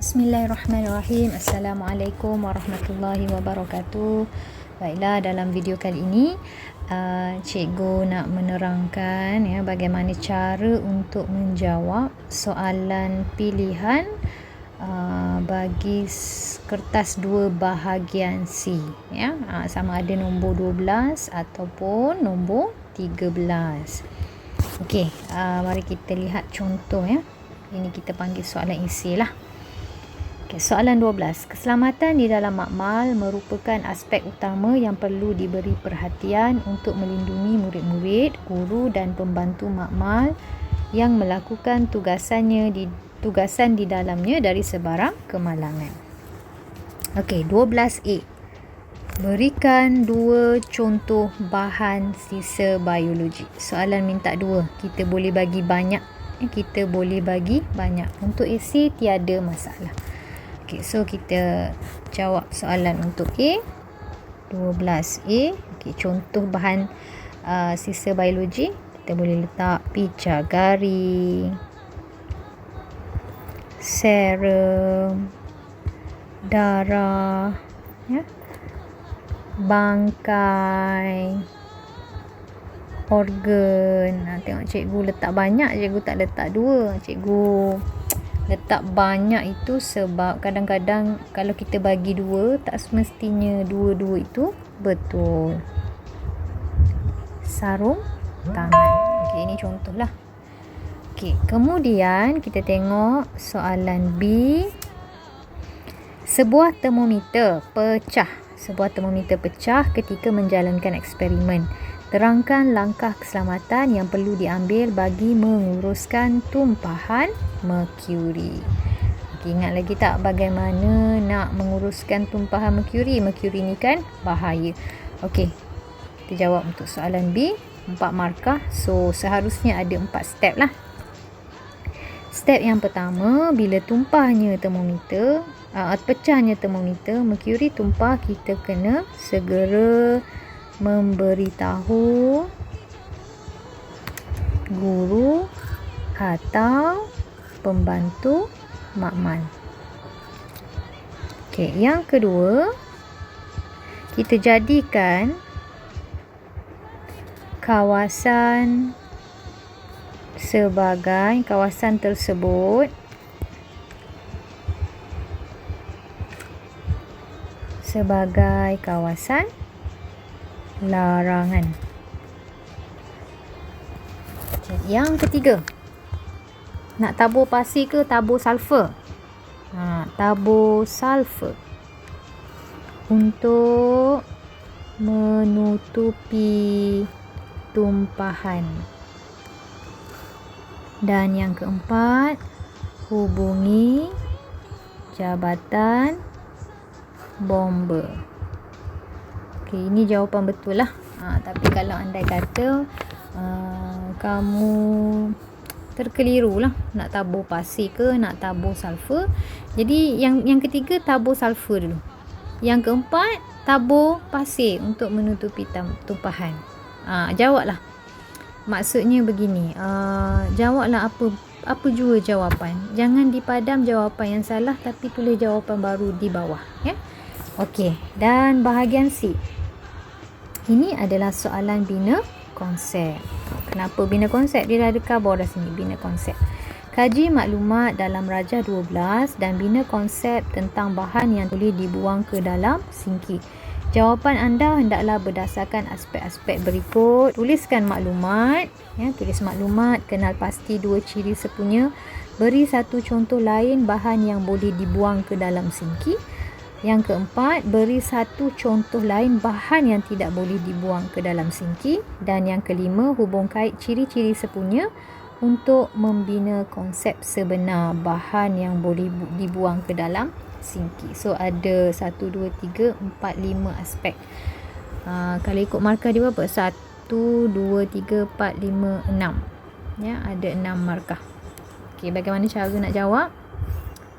Bismillahirrahmanirrahim. Assalamualaikum warahmatullahi wabarakatuh. Baiklah, dalam video kali ini cikgu nak menerangkan bagaimana cara untuk menjawab soalan pilihan bagi kertas 2 bahagian C sama ada nombor 12 ataupun nombor 13. Okey, mari kita lihat contoh Ini kita panggil soalan isi lah. Okay, soalan 12. Keselamatan di dalam makmal merupakan aspek utama yang perlu diberi perhatian untuk melindungi murid-murid, guru dan pembantu makmal yang melakukan tugasan di dalamnya dari sebarang kemalangan. Okey, 12A. Berikan 2 contoh bahan sisa biologi. Soalan minta 2. Kita boleh bagi banyak. Untuk isi tiada masalah. Okay, so kita jawab soalan untuk A. 12A. Okay, contoh bahan sisa biologi. Kita boleh letak picagari, serum, darah, bangkai, organ. Tengok cikgu letak banyak, cikgu tak letak 2. Cikgu letak banyak itu sebab kadang-kadang kalau kita bagi 2, tak semestinya 2 itu betul. Sarung tangan. Okey, ini contohlah. Okey, kemudian kita tengok soalan B. Sebuah termometer pecah ketika menjalankan eksperimen. Terangkan langkah keselamatan yang perlu diambil bagi menguruskan tumpahan merkuri. Okay, ingat lagi tak bagaimana nak menguruskan tumpahan merkuri? Merkuri ni kan bahaya. Okey, kita jawab untuk soalan B. 4 markah. So, seharusnya ada 4 step lah. Step yang pertama, bila pecahnya termometer, merkuri tumpah, kita kena segera memberitahu guru atau pembantu makmal. Okey, yang kedua, kita jadikan kawasan tersebut sebagai kawasan larangan. Okay, yang ketiga, nak tabur pasir ke tabur sulfur? Tabur sulfur untuk menutupi tumpahan. Dan yang keempat, hubungi jabatan bomba. Okey, ini jawapan betul lah. Tapi kalau andai kata kamu terkeliru lah, nak tabur pasir ke nak tabur sulfur. Jadi yang ketiga tabur sulfur dulu. Yang keempat tabur pasir untuk menutupi tumpahan. Jawablah. Maksudnya begini, jawablah apa jua jawapan. Jangan dipadam jawapan yang salah, tapi tulis jawapan baru di bawah. Okey, dan bahagian C. Ini adalah soalan bina konsep. Kenapa bina konsep? Dia dah ada khabar dah sini, bina konsep. Kaji maklumat dalam rajah 12 dan bina konsep tentang bahan yang boleh dibuang ke dalam sinki. Jawapan anda hendaklah berdasarkan aspek-aspek berikut. Tuliskan maklumat, tulis maklumat, kenal pasti 2 ciri sepunya. Beri 1 contoh lain bahan yang boleh dibuang ke dalam sinki. Yang keempat, beri 1 contoh lain bahan yang tidak boleh dibuang ke dalam sinki. Dan yang kelima, hubung kait ciri-ciri sepunya untuk membina konsep sebenar bahan yang boleh dibuang ke dalam sinki. So, ada 1, 2, 3, 4, 5 aspek. Kalau ikut markah dia berapa? 1, 2, 3, 4, 5, 6. Ada 6 markah. Okey, bagaimana cara nak jawab?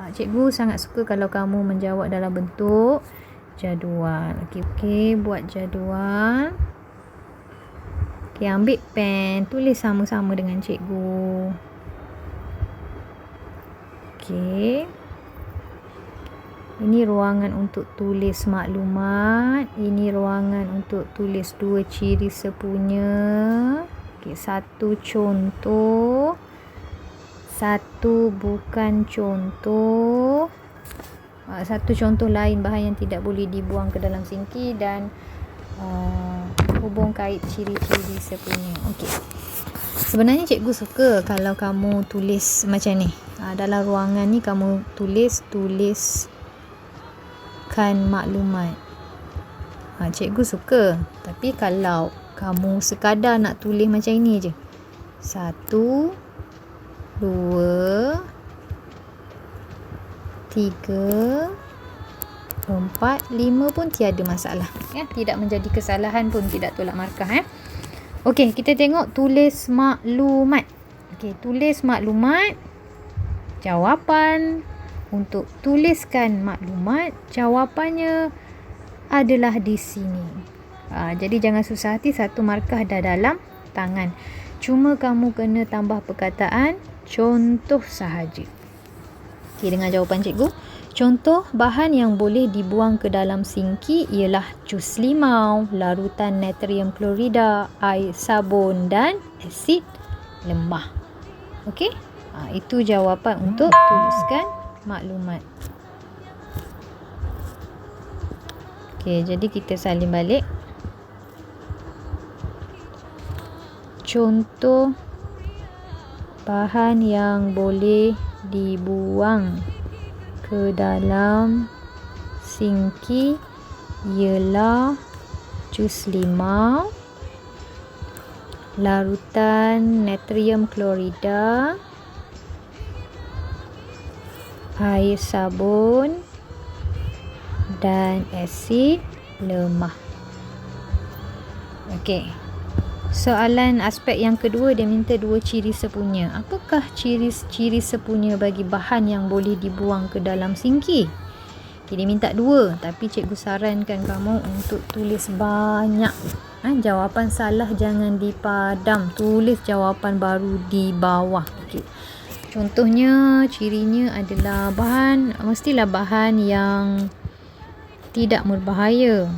Cikgu sangat suka kalau kamu menjawab dalam bentuk jadual. Okey, buat jadual. Okey, ambil pen, tulis sama-sama dengan cikgu. Okey. Ini ruangan untuk tulis maklumat. Ini ruangan untuk tulis dua ciri sepunya. Okey, satu contoh. Satu bukan contoh. Satu contoh lain bahan yang tidak boleh dibuang ke dalam sinki dan hubung kait ciri-ciri sepunya. Okey. Sebenarnya cikgu suka kalau kamu tulis macam ni. Dalam ruangan ni kamu tuliskan maklumat. Cikgu suka. Tapi kalau kamu sekadar nak tulis macam ini je. 1, 2, 3, 4, 5 pun tiada masalah. Tidak menjadi kesalahan pun, tidak tolak markah. Okey, kita tengok tulis maklumat. Okey, tulis maklumat. Jawapan untuk tuliskan maklumat, jawapannya adalah di sini. Jadi jangan susah hati, satu markah dah dalam tangan. Cuma kamu kena tambah perkataan contoh sahaja. Okey, dengan jawapan cikgu. Contoh bahan yang boleh dibuang ke dalam sinki ialah jus limau, larutan natrium klorida, air sabun dan asid lemah. Okey? Itu jawapan untuk tuliskan maklumat. Okey, jadi kita salin balik. Contoh bahan yang boleh dibuang ke dalam sinki ialah jus limau, larutan natrium klorida, air sabun dan asid lemah. Okey. Soalan aspek yang kedua, dia minta dua ciri sepunya. Apakah ciri sepunya bagi bahan yang boleh dibuang ke dalam sinki? Okay, dia minta dua, tapi cikgu sarankan kamu untuk tulis banyak. Jawapan salah jangan dipadam. Tulis jawapan baru di bawah. Okay. Contohnya, cirinya adalah mestilah bahan yang tidak berbahaya.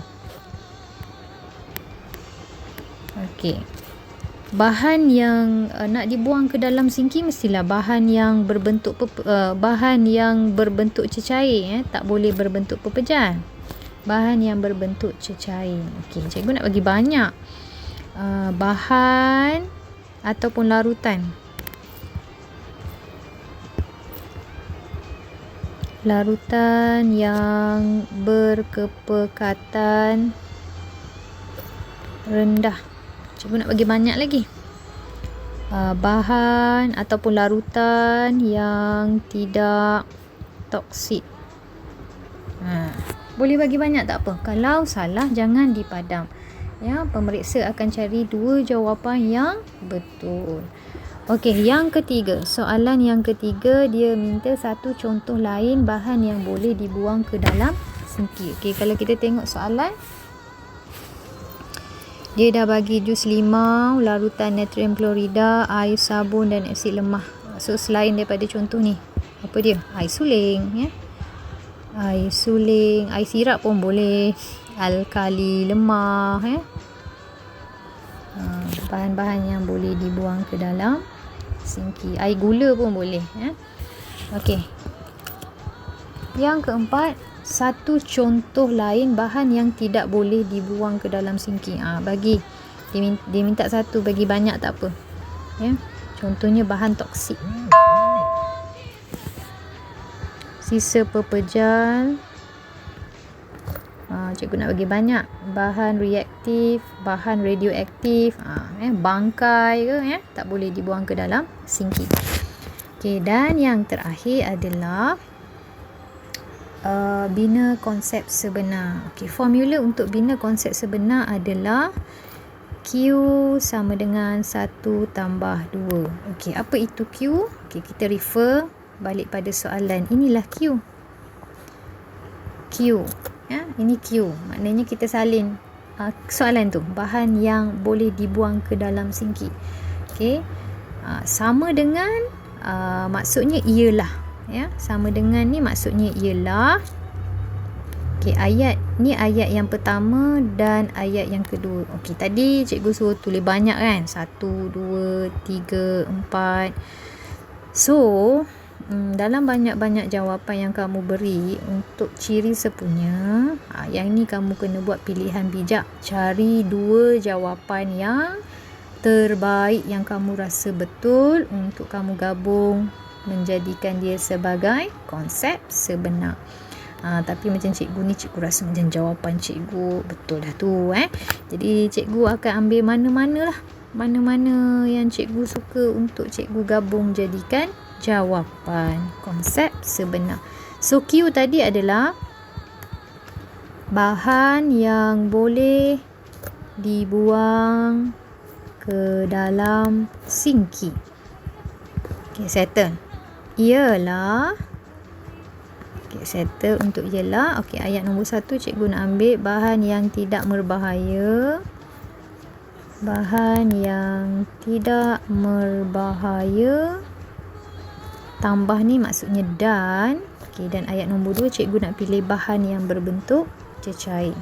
Okey. Bahan yang nak dibuang ke dalam sinki mestilah bahan yang berbentuk cecair, tak boleh berbentuk pepejan. Bahan yang berbentuk cecair. Okey, cikgu nak bagi banyak. Bahan ataupun larutan. Larutan yang berkepekatan rendah. Cikgu nak bagi banyak lagi. Bahan ataupun larutan yang tidak toksik. Boleh bagi banyak tak apa. Kalau salah jangan dipadam. Ya, pemeriksa akan cari dua jawapan yang betul. Okey, yang ketiga. Soalan yang ketiga, dia minta satu contoh lain bahan yang boleh dibuang ke dalam sinki. Okey, kalau kita tengok soalan, dia dah bagi jus limau, larutan natrium klorida, air sabun dan asid lemah. So, selain daripada contoh ni, apa dia? Air suling. Ya? Air suling, air sirap pun boleh. Alkali lemah. Ya? Bahan-bahan yang boleh dibuang ke dalam sinki. Air gula pun boleh. Ya? Okey. Yang keempat, satu contoh lain bahan yang tidak boleh dibuang ke dalam sinki. Bagi dia minta satu, bagi banyak tak apa. Ya. Contohnya bahan toksik. Sisa pepejal. Cikgu nak bagi banyak. Bahan reaktif, bahan radioaktif, bangkai ke, tak boleh dibuang ke dalam sinki. Okey, dan yang terakhir adalah bina konsep sebenar. Okey, formula untuk bina konsep sebenar adalah Q sama dengan 1 tambah 2. Okey, apa itu Q? Okey, kita refer balik pada soalan. Inilah Q. Q. Ya, ini Q. Maknanya kita salin soalan tu. Bahan yang boleh dibuang ke dalam sinki. Okey. Sama dengan maksudnya ialah. Ya, sama dengan ni maksudnya ialah Okey, ayat yang pertama dan ayat yang kedua. Okey, tadi cikgu suruh tulis banyak kan? 1, 2, 3, 4. So, dalam banyak-banyak jawapan yang kamu beri untuk ciri sepunya, yang ni kamu kena buat pilihan bijak. Cari 2 jawapan yang terbaik yang kamu rasa betul untuk kamu gabung menjadikan dia sebagai konsep sebenar. Tapi macam cikgu ni, cikgu rasa macam jawapan cikgu betul dah tu. Jadi cikgu akan ambil mana-mana lah, mana-mana yang cikgu suka untuk cikgu gabung jadikan jawapan konsep sebenar. So Q tadi adalah bahan yang boleh dibuang ke dalam sinki. Okay, settle. Ialah, okay, settle untuk ialah. Okay, ayat nombor 1 cikgu nak ambil bahan yang tidak berbahaya. Bahan yang tidak berbahaya. Tambah ni maksudnya dan. Okay, dan ayat nombor 2 cikgu nak pilih bahan yang berbentuk cecair.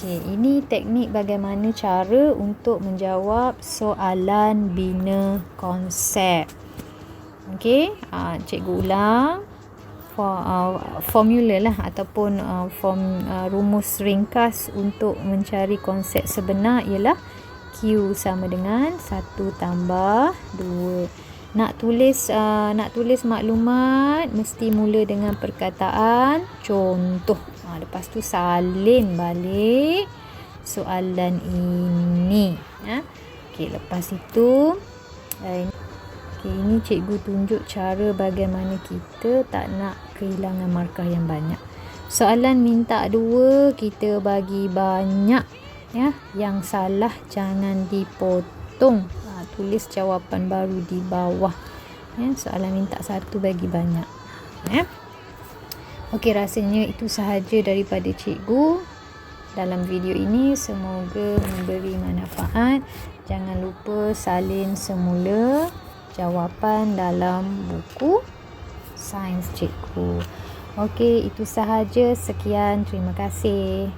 Okay, ini teknik bagaimana cara untuk menjawab soalan bina konsep. Okay, cikgu ulang. Formula lah ataupun rumus ringkas untuk mencari konsep sebenar ialah Q sama dengan 1 tambah 2. Nak tulis maklumat mesti mula dengan perkataan contoh. Lepas tu salin balik soalan ini. Okey, lepas itu ini cikgu tunjuk cara bagaimana kita tak nak kehilangan markah yang banyak. Soalan minta 2, kita bagi banyak, ya. Yang salah jangan dipotong. Tulis jawapan baru di bawah. Soalan minta 1, bagi banyak. Okey, rasanya itu sahaja daripada cikgu dalam video ini. Semoga memberi manfaat. Jangan lupa salin semula jawapan dalam buku sains cikgu. Okey, itu sahaja. Sekian, terima kasih.